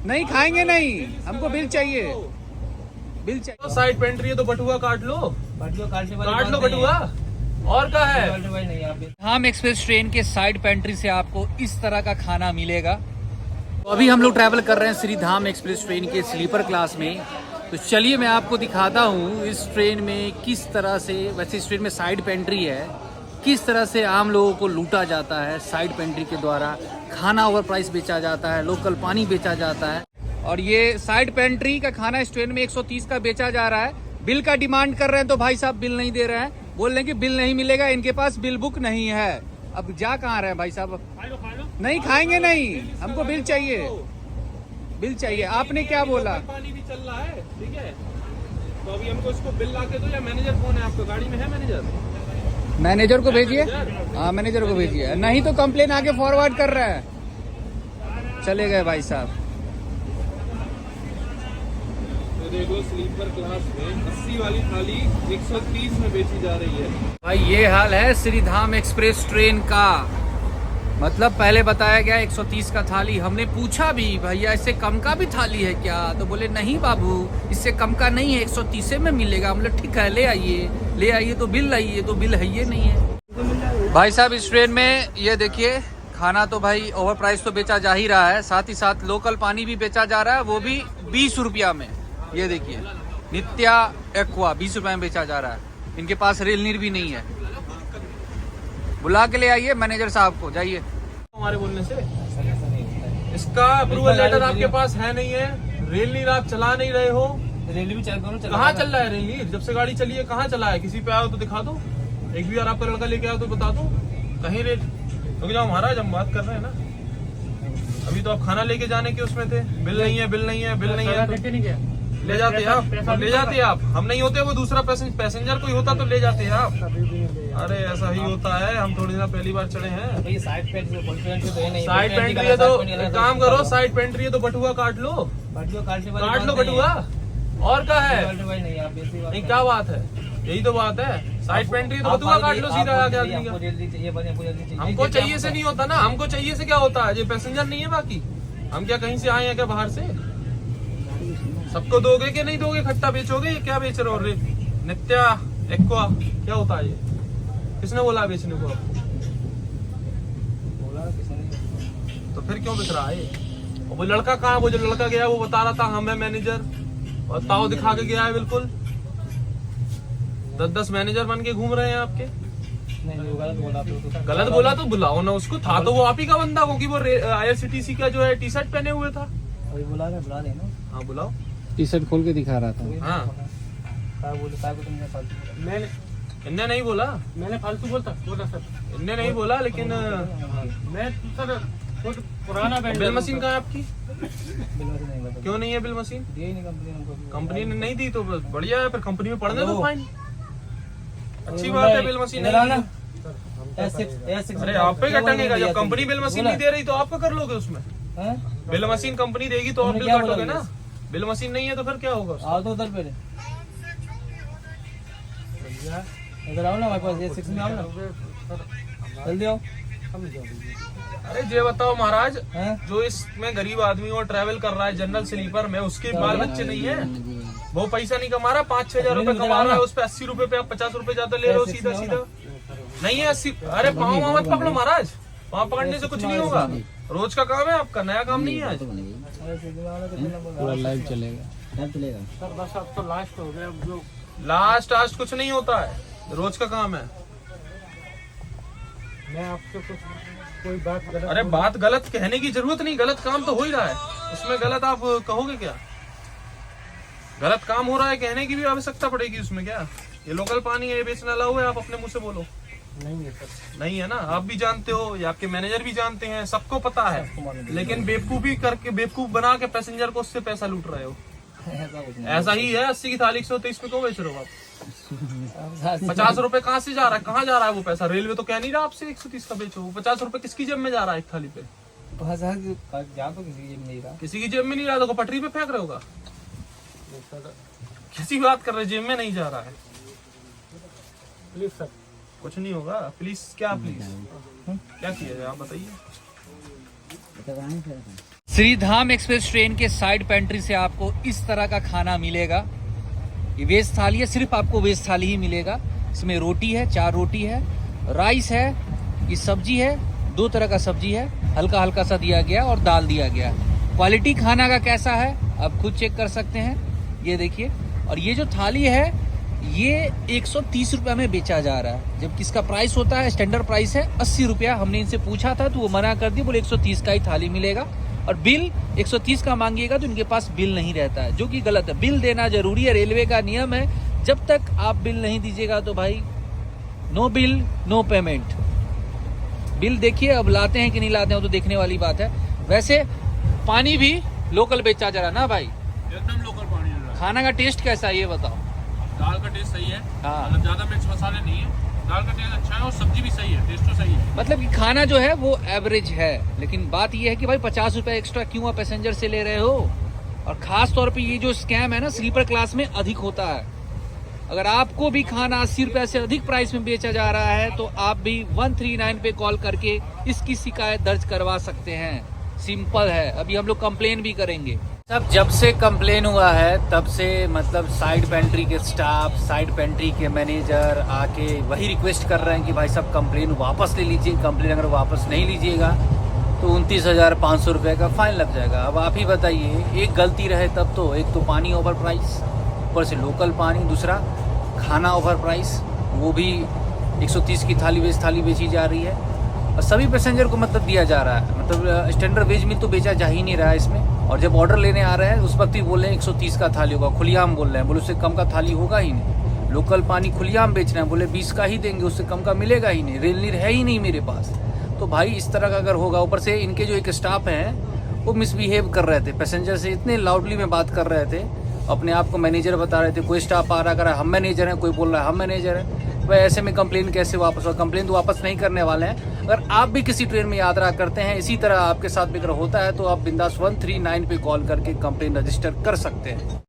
नहीं खाएंगे नहीं, हमको बिल चाहिए, बिल चाहिए। तो साइड पेंट्री है तो बटुआ काट लो, काट लो बटुआ। और क्या है? धाम एक्सप्रेस ट्रेन के साइड पेंट्री से आपको इस तरह का खाना मिलेगा। तो अभी हम लोग ट्रैवल कर रहे हैं श्री धाम एक्सप्रेस ट्रेन के स्लीपर क्लास में। तो चलिए मैं आपको दिखाता हूँ इस ट्रेन में किस तरह से, वैसे इस ट्रेन में साइड पेंट्री है, किस तरह से आम लोगों को लूटा जाता है। साइड पेंट्री के द्वारा खाना ओवर प्राइस बेचा जाता है, लोकल पानी बेचा जाता है। और ये साइड पेंट्री का खाना इस ट्रेन में 130 का बेचा जा रहा है। बिल का डिमांड कर रहे हैं तो भाई साहब बिल नहीं दे रहे हैं, बोल रहे हैं कि बिल नहीं मिलेगा, इनके पास बिल बुक नहीं है। अब जा कहाँ रहे हैं भाई साहब? नहीं खाएंगे नहीं, हमको बिल चाहिए, बिल चाहिए। आपने क्या बोला? पानी भी चल रहा है, ठीक है। तो अभी हमको इसको बिल ला के दो, या मैनेजर कौन है आपको? गाड़ी में है मैनेजर? मैनेजर को भेजिए। हाँ मैनेजर को भेजिए, नहीं तो कंप्लेन आगे फॉरवर्ड कर रहा है। चले गए भाई साहब। तो देखो स्लीपर क्लास में 80 वाली थाली 130 में बेची जा रही है। भाई ये हाल है श्री धाम एक्सप्रेस ट्रेन का। मतलब पहले बताया गया 130 का थाली, हमने पूछा भी भैया इससे कम का भी थाली है क्या? तो बोले नहीं बाबू इससे कम का नहीं है, 130 में मिलेगा। हम लोग ठीक है ले आइए तो बिल लाइए, तो बिल है ये नहीं है। भाई साहब इस ट्रेन में ये देखिए खाना तो भाई ओवर प्राइस तो बेचा जा ही रहा है, साथ ही साथ लोकल पानी भी बेचा जा रहा है, वो भी 20 रुपया में। ये देखिए नित्या एक्वा 20 रुपये में बेचा जा रहा है। इनके पास रेल नीर भी नहीं है। बुला के ले आइए मैनेजर साहब को, जाइए। हमारे बोलने से इसका अप्रूवल लेटर आपके पास है नहीं है, रेल नीर आप चला नहीं रहे हो। रेल भी चल कहाँ चल रहा है रेल नीर? जब से गाड़ी चली है कहाँ चला है? किसी पे आओ तो दिखा दो, एक भी बार आपका लड़का लेके आओ तो बता दो कहीं रेल। रुक जाओ महाराज, हम बात कर रहे हैं ना। अभी तो आप खाना लेके जाने के उसमें थे, बिल नहीं है, बिल नहीं है, बिल नहीं है। ले जाते आप, ले जाते आप। हम नहीं होते, वो दूसरा पैसेंजर कोई होता तो ले जाते हैं आप। अरे ऐसा ही होता है, हम थोड़ी ना पहली बार चढ़े हैं। साइड पेंट्री है तो एक काम करो, साइड पेंट्री है तो बटुआ काट लो, काट लो बटुआ। और क्या है? नहीं क्या बात है? यही तो बात है, साइड पेंट्री तो बटुआ काट लो सीधा आगे आदमी का। हमको चाहिए से नहीं होता ना, हमको चाहिए से क्या होता है? ये पैसेंजर नहीं है बाकी, हम क्या कहीं से आए हैं क्या बाहर से? सबको दोगे कि नहीं दोगे? खट्टा बेचोगे? ये क्या बेच रहे हो? रे नित्या एक्वा क्या होता है ये? किसने बोला बेचने को? तो फिर क्यों बिक रहा है? वो लड़का कहाँ? वो जो लड़का गया वो बता रहा था हम है मैनेजर, और ताव दिखा के गया है बिल्कुल। 10-10 मैनेजर बन के घूम रहे हैं आपके। गलत बोला तो बुलाओ ना उसको। था तो वो आप ही का बंदा, क्योंकि वो IRCTC का जो है टी शर्ट पहने हुए था। बुला देना। हाँ बुलाओ। टी शर्ट खोल के दिखा रहा था। हाँ मैंने इनने नहीं बोला, मैंने फालतू बोलता सर। इनने नहीं बोला, लेकिन मैं सर खुद पुराना बिल मशीन कहाँ है आपकी? क्यों नहीं है बिल मशीन? कंपनी ने नहीं दी तो बढ़िया है, फिर कंपनी में पढ़ने दो फाइन। अच्छी बात है, बिल मशीन नहीं दी। अरे आप पे कटेगा, जब कंपनी बिल मशीन नहीं दे रही तो आपका कर लोगे उसमें। बिल मशीन कंपनी देगी तो आप बिल काटोगे ना। बिल मशीन नहीं है तो फिर क्या होगा? आओ तो उधर पे इधर आओ ना हमारे पास, ये 6 में आओ ना, जल्दी आओ। अरे ये बताओ महाराज, जो इसमें गरीब आदमी और ट्रैवल कर रहा है जनरल स्लीपर में, उसके बाल बच्चे नहीं है, वो पैसा नहीं कमा रहा, 5-6 हजार रुपए कमा रहा है, उस पे 80 रुपए पे आप 50 रुपए ज्यादा ले रहे हो सीधा सीधा। नहीं है 80। अरे पाँव मत पकड़ो महाराज, पाँव पकड़ने से कुछ नहीं होगा। रोज का काम है आपका, नया काम नहीं है आज। पूरा लाइव चलेगा। सर बस अब तो लास्ट हो गया। जो लास्ट कुछ नहीं होता है, रोज का काम है। मैं आपसे कुछ कोई बात गलत, अरे बात गलत कहने की जरूरत नहीं, गलत काम तो हो ही रहा है, उसमें गलत आप कहोगे क्या? गलत काम हो रहा है, कहने की भी आवश्यकता पड़ेगी उसमें क्या? ये लोकल पानी है, ये बेचना अलाउ है, आप अपने मुंह से बोलो। नहीं है सर। नहीं है ना, आप भी जानते हो, या आपके मैनेजर भी जानते हैं, सबको पता है, लेकिन बेवकूफी करके, बेवकूफ बना के पैसेंजर को उससे पैसा लूट रहे हो। ऐसा ही है। 80 की थाली 130 पे क्यों बेच रहे हो आप? 50 रुपए कहाँ से जा रहा है? कहाँ जा रहा है वो पैसा? रेलवे तो कह नहीं रहा आपसे 130 का बेचो। 50 रुपए किसकी जेब में जा रहा है एक थाली पे? जा तो किसी की जेब में नहीं रहा। किसी की जेब में नहीं रहा तो पटरी पे फेंक रहे होगा। किसी बात कर रहे, जेब में नहीं जा रहा है। प्लीज सर कुछ नहीं होगा। प्लीज क्या? प्लीज क्या किया जाए आप बताइए। श्रीधाम एक्सप्रेस ट्रेन के साइड पेंट्री से आपको इस तरह का खाना मिलेगा। ये वेज थाली है, सिर्फ आपको वेज थाली ही मिलेगा। इसमें रोटी है, 4 रोटी है, राइस है, ये सब्जी है, 2 तरह का सब्जी है, हल्का हल्का सा दिया गया और दाल दिया गया। क्वालिटी खाना का कैसा है आप खुद चेक कर सकते हैं, ये देखिए। और ये जो थाली है ये 130 रुपया में बेचा जा रहा है, जबकि इसका प्राइस होता है, स्टैंडर्ड प्राइस है 80 रुपया। हमने इनसे पूछा था तो वो मना कर दिया, बोले 130 का ही थाली मिलेगा और बिल 130 का मांगिएगा तो इनके पास बिल नहीं रहता है, जो कि गलत है। बिल देना जरूरी है, रेलवे का नियम है। जब तक आप बिल नहीं दीजिएगा तो भाई no bill no payment. Bill देखिए, अब लाते हैं कि नहीं लाते हैं तो देखने वाली बात है। वैसे पानी भी लोकल बेचा जा रहा है ना भाई? एकदम लोकल पानी है। खाना का टेस्ट कैसा है ये बताओ? दाल का टेस्ट सही है, हाँ। मतलब ज्यादा मिर्च मसाले नहीं है, दाल का टेस्ट अच्छा है और सब्जी भी सही है, टेस्ट तो सही है। मतलब कि खाना जो है वो एवरेज है, लेकिन बात ये है कि भाई 50 रुपए एक्स्ट्रा क्यों आप पैसेंजर से ले रहे हो? और खास तौर पे ये जो स्कैम है ना स्लीपर क्लास में अधिक होता है। अगर आपको भी खाना 80 रुपए से अधिक प्राइस में बेचा जा रहा है तो आप भी 139 पे कॉल करके इसकी शिकायत दर्ज करवा सकते हैं। सिंपल है, अभी हम लोग कंप्लेन भी करेंगे। सब जब से कंप्लेन हुआ है तब से मतलब साइड पेंट्री के स्टाफ, साइड पेंट्री के मैनेजर आके वही रिक्वेस्ट कर रहे हैं कि भाई सब कंप्लेन वापस ले लीजिए। कंप्लेन अगर वापस नहीं लीजिएगा तो 29,500 रुपये का फाइन लग जाएगा। अब आप ही बताइए, एक गलती रहे तब तो, एक तो पानी ओवर प्राइस, ऊपर से लोकल पानी, दूसरा खाना ओवर प्राइस, वो भी 130 की थाली वेज थाली बेची जा रही है और सभी पैसेंजर को मतलब दिया जा रहा है। मतलब स्टैंडर्ड वेज मील तो बेचा जा ही नहीं रहा है इसमें। और जब ऑर्डर लेने आ रहे हैं उस वक्त भी बोल रहे हैं 130 का थाली होगा, खुलियाम बोल रहे हैं, बोले उससे कम का थाली होगा ही नहीं। लोकल पानी खुलियाम बेच रहे हैं, बोले 20 का ही देंगे, उससे कम का मिलेगा ही नहीं, रेल नीर है ही नहीं मेरे पास। तो भाई इस तरह का अगर होगा, ऊपर से इनके जो एक स्टाफ हैं वो मिसबिहेव कर रहे थे, पैसेंजर से इतने लाउडली में बात कर रहे थे, अपने आप को मैनेजर बता रहे थे। कोई स्टाफ आ रहा कर हम मैनेजर हैं, कोई बोल रहा है हम मैनेजर हैं। भाई ऐसे में कंप्लेन कैसे वापस हो? कंप्लेन तो वापस नहीं करने वाले हैं। अगर आप भी किसी ट्रेन में यात्रा करते हैं, इसी तरह आपके साथ भी अगर होता है तो आप बिंदास 139 पे कॉल करके कंप्लेन रजिस्टर कर सकते हैं।